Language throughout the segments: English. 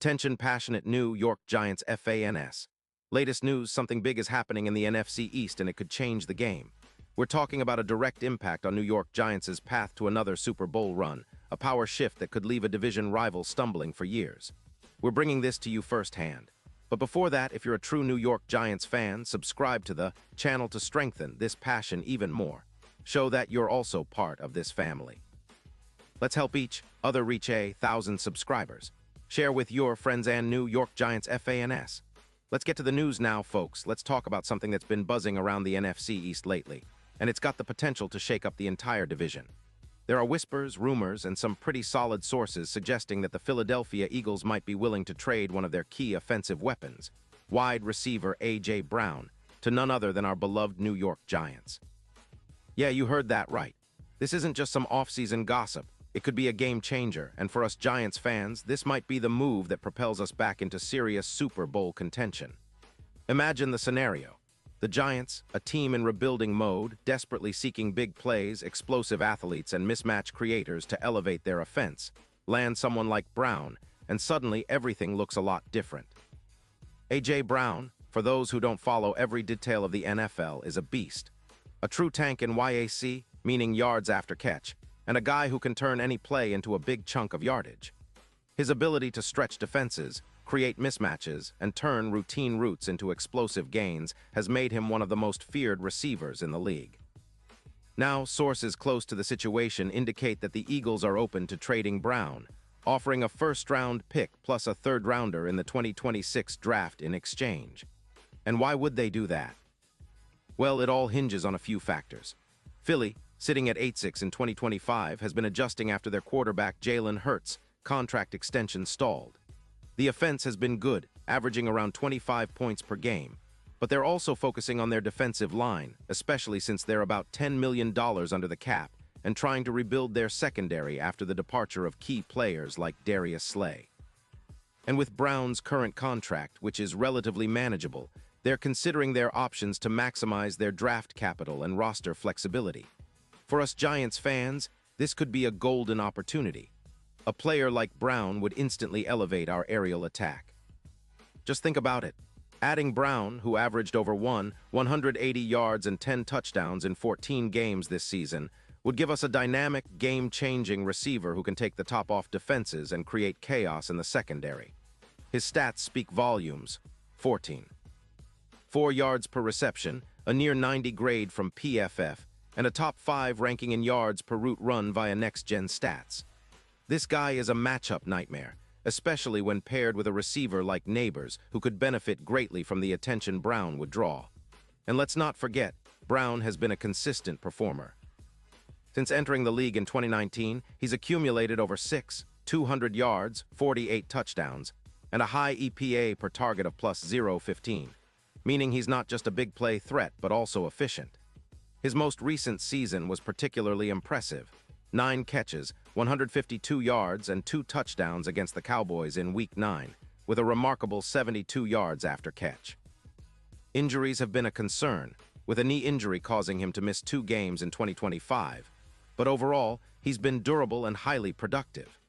Attention passionate New York Giants fans. Latest news, something big is happening in the NFC East and it could change the game. We're talking about a direct impact on New York Giants' path to another Super Bowl run, a power shift that could leave a division rival stumbling for years. We're bringing this to you firsthand. But before that, if you're a true New York Giants fan, subscribe to the channel to strengthen this passion even more. Show that you're also part of this family. Let's help each other reach 1,000 subscribers. Share with your friends and New York Giants fans. Let's get to the news now, folks. Let's talk about something that's been buzzing around the NFC East lately, and it's got the potential to shake up the entire division. There are whispers, rumors, and some pretty solid sources suggesting that the Philadelphia Eagles might be willing to trade one of their key offensive weapons, wide receiver A.J. Brown, to none other than our beloved New York Giants. Yeah, you heard that right. This isn't just some off-season gossip. It could be a game changer, and for us Giants fans, this might be the move that propels us back into serious Super Bowl contention. Imagine the scenario. The Giants, a team in rebuilding mode, desperately seeking big plays, explosive athletes, and mismatch creators to elevate their offense, land someone like Brown, and suddenly everything looks a lot different. A.J. Brown, for those who don't follow every detail of the NFL, is a beast. A true tank in YAC, meaning yards after catch, and a guy who can turn any play into a big chunk of yardage. His ability to stretch defenses, create mismatches, and turn routine routes into explosive gains has made him one of the most feared receivers in the league. Now, sources close to the situation indicate that the Eagles are open to trading Brown, offering a first-round pick plus a third-rounder in the 2026 draft in exchange. And why would they do that? Well, it all hinges on a few factors. Philly, sitting at 8-6 in 2025, has been adjusting after their quarterback Jalen Hurts' contract extension stalled. The offense has been good, averaging around 25 points per game, but they're also focusing on their defensive line, especially since they're about $10 million under the cap and trying to rebuild their secondary after the departure of key players like Darius Slay. And with Brown's current contract, which is relatively manageable, they're considering their options to maximize their draft capital and roster flexibility. For us Giants fans, this could be a golden opportunity. A player like Brown would instantly elevate our aerial attack. Just think about it. Adding Brown, who averaged over 180 yards and 10 touchdowns in 14 games this season, would give us a dynamic, game-changing receiver who can take the top off defenses and create chaos in the secondary. His stats speak volumes. 4 yards per reception, a near 90 grade from PFF, and a top 5 ranking in yards per route run via next-gen stats. This guy is a matchup nightmare, especially when paired with a receiver like Neighbors, who could benefit greatly from the attention Brown would draw. And let's not forget, Brown has been a consistent performer. Since entering the league in 2019, he's accumulated over 200 yards, 48 touchdowns, and a high EPA per target of plus 0.15, meaning he's not just a big play threat, but also efficient. His most recent season was particularly impressive. 9 catches, 152 yards, and 2 touchdowns against the Cowboys in Week 9, with a remarkable 72 yards after catch. Injuries have been a concern, with a knee injury causing him to miss 2 games in 2025, but overall, he's been durable and highly productive.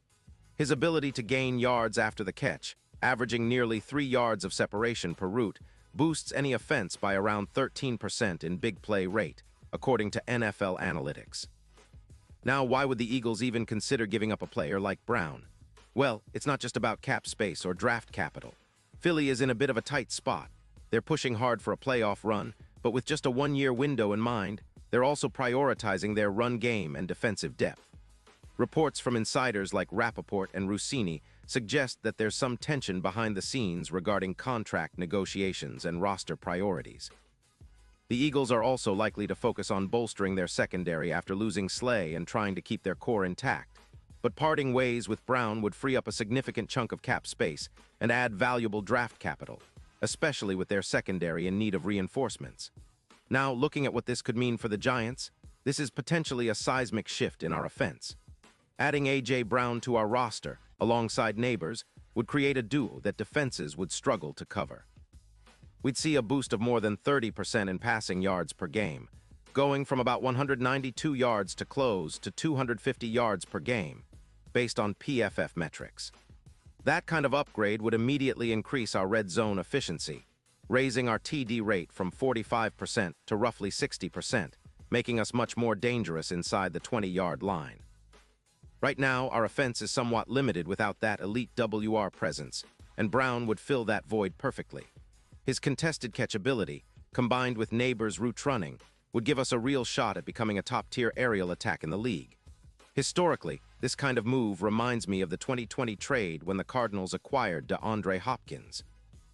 His ability to gain yards after the catch, averaging nearly 3 yards of separation per route, boosts any offense by around 13% in big play rate, according to NFL analytics. Now, why would the Eagles even consider giving up a player like Brown? Well, it's not just about cap space or draft capital. Philly is in a bit of a tight spot. They're pushing hard for a playoff run, but with just a 1-year window in mind, they're also prioritizing their run game and defensive depth. Reports from insiders like Rappaport and Rossini suggest that there's some tension behind the scenes regarding contract negotiations and roster priorities. The Eagles are also likely to focus on bolstering their secondary after losing Slay and trying to keep their core intact. But parting ways with Brown would free up a significant chunk of cap space and add valuable draft capital, especially with their secondary in need of reinforcements. Now, looking at what this could mean for the Giants, this is potentially a seismic shift in our offense. Adding A.J. Brown to our roster, alongside Neighbors, would create a duo that defenses would struggle to cover. We'd see a boost of more than 30% in passing yards per game, going from about 192 yards to close to 250 yards per game, based on PFF metrics. That kind of upgrade would immediately increase our red zone efficiency, raising our TD rate from 45% to roughly 60%, making us much more dangerous inside the 20-yard line. Right now, our offense is somewhat limited without that elite WR presence, and Brown would fill that void perfectly. His contested catchability, combined with Neighbors' route running, would give us a real shot at becoming a top-tier aerial attack in the league. Historically, this kind of move reminds me of the 2020 trade when the Cardinals acquired DeAndre Hopkins.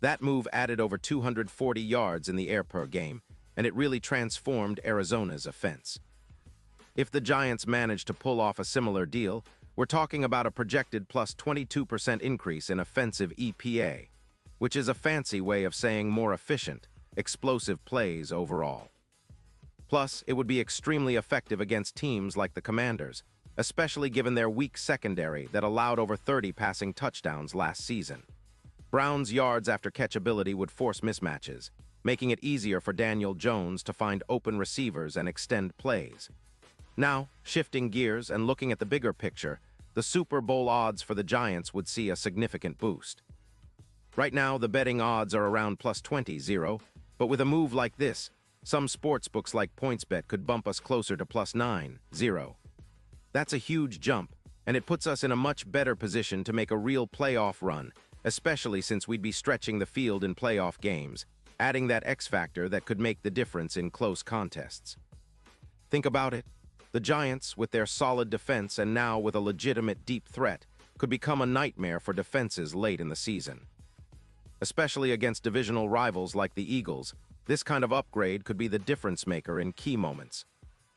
That move added over 240 yards in the air per game, and it really transformed Arizona's offense. If the Giants manage to pull off a similar deal, we're talking about a projected plus 22% increase in offensive EPA, which is a fancy way of saying more efficient, explosive plays overall. Plus, it would be extremely effective against teams like the Commanders, especially given their weak secondary that allowed over 30 passing touchdowns last season. Brown's yards after catchability would force mismatches, making it easier for Daniel Jones to find open receivers and extend plays. Now, shifting gears and looking at the bigger picture, the Super Bowl odds for the Giants would see a significant boost. Right now, the betting odds are around plus 20-0, but with a move like this, some sportsbooks like PointsBet could bump us closer to plus 9-0. That's a huge jump, and it puts us in a much better position to make a real playoff run, especially since we'd be stretching the field in playoff games, adding that X factor that could make the difference in close contests. Think about it. The Giants, with their solid defense and now with a legitimate deep threat, could become a nightmare for defenses late in the season. Especially against divisional rivals like the Eagles, this kind of upgrade could be the difference maker in key moments.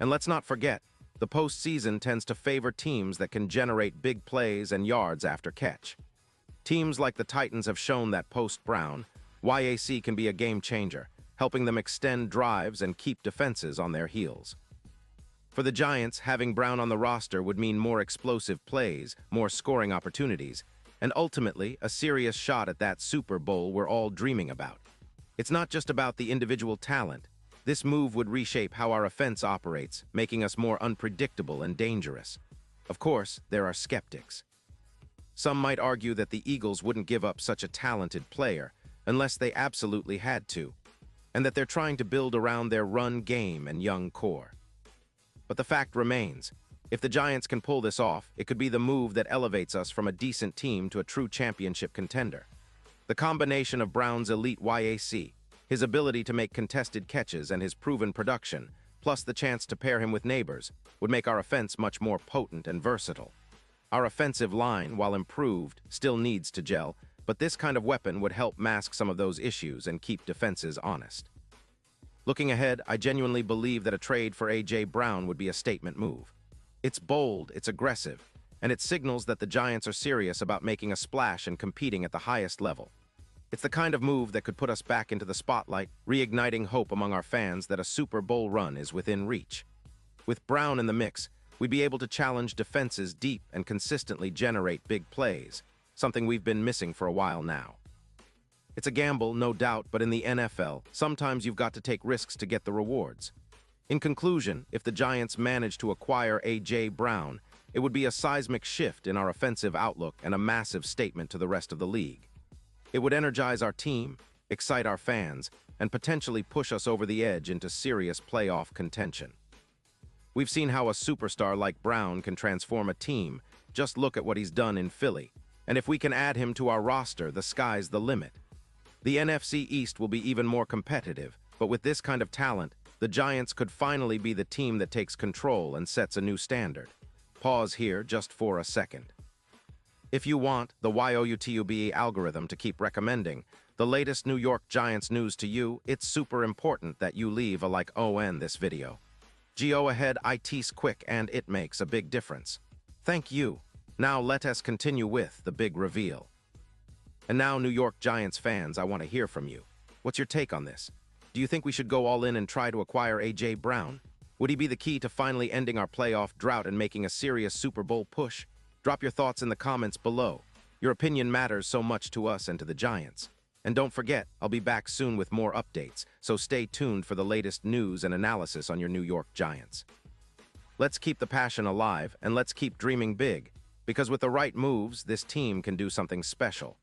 And let's not forget, the postseason tends to favor teams that can generate big plays and yards after catch. Teams like the Titans have shown that post-Brown, YAC can be a game changer, helping them extend drives and keep defenses on their heels. For the Giants, having Brown on the roster would mean more explosive plays, more scoring opportunities, and ultimately a serious shot at that Super Bowl we're all dreaming about. It's not just about the individual talent. This move would reshape how our offense operates, making us more unpredictable and dangerous. Of course, there are skeptics. Some might argue that the Eagles wouldn't give up such a talented player unless they absolutely had to, and that they're trying to build around their run game and young core. But the fact remains, if the Giants can pull this off, it could be the move that elevates us from a decent team to a true championship contender. The combination of Brown's elite YAC, his ability to make contested catches and his proven production, plus the chance to pair him with Neighbors, would make our offense much more potent and versatile. Our offensive line, while improved, still needs to gel, but this kind of weapon would help mask some of those issues and keep defenses honest. Looking ahead, I genuinely believe that a trade for A.J. Brown would be a statement move. It's bold, it's aggressive, and it signals that the Giants are serious about making a splash and competing at the highest level. It's the kind of move that could put us back into the spotlight, reigniting hope among our fans that a Super Bowl run is within reach. With Brown in the mix, we'd be able to challenge defenses deep and consistently generate big plays, something we've been missing for a while now. It's a gamble, no doubt, but in the NFL, sometimes you've got to take risks to get the rewards. In conclusion, if the Giants manage to acquire A.J. Brown, it would be a seismic shift in our offensive outlook and a massive statement to the rest of the league. It would energize our team, excite our fans, and potentially push us over the edge into serious playoff contention. We've seen how a superstar like Brown can transform a team. Just look at what he's done in Philly. And if we can add him to our roster, the sky's the limit. The NFC East will be even more competitive, but with this kind of talent, the Giants could finally be the team that takes control and sets a new standard. Pause here just for a second. If you want the YOUTUBE algorithm to keep recommending the latest New York Giants news to you, it's super important that you leave a like on this video. Go ahead, it's quick and it makes a big difference. Thank you. Now let us continue with the big reveal. And now, New York Giants fans, I want to hear from you. What's your take on this? Do you think we should go all in and try to acquire A.J. Brown? Would he be the key to finally ending our playoff drought and making a serious Super Bowl push? Drop your thoughts in the comments below. Your opinion matters so much to us and to the Giants. And don't forget, I'll be back soon with more updates, so stay tuned for the latest news and analysis on your New York Giants. Let's keep the passion alive, and let's keep dreaming big. Because with the right moves, this team can do something special.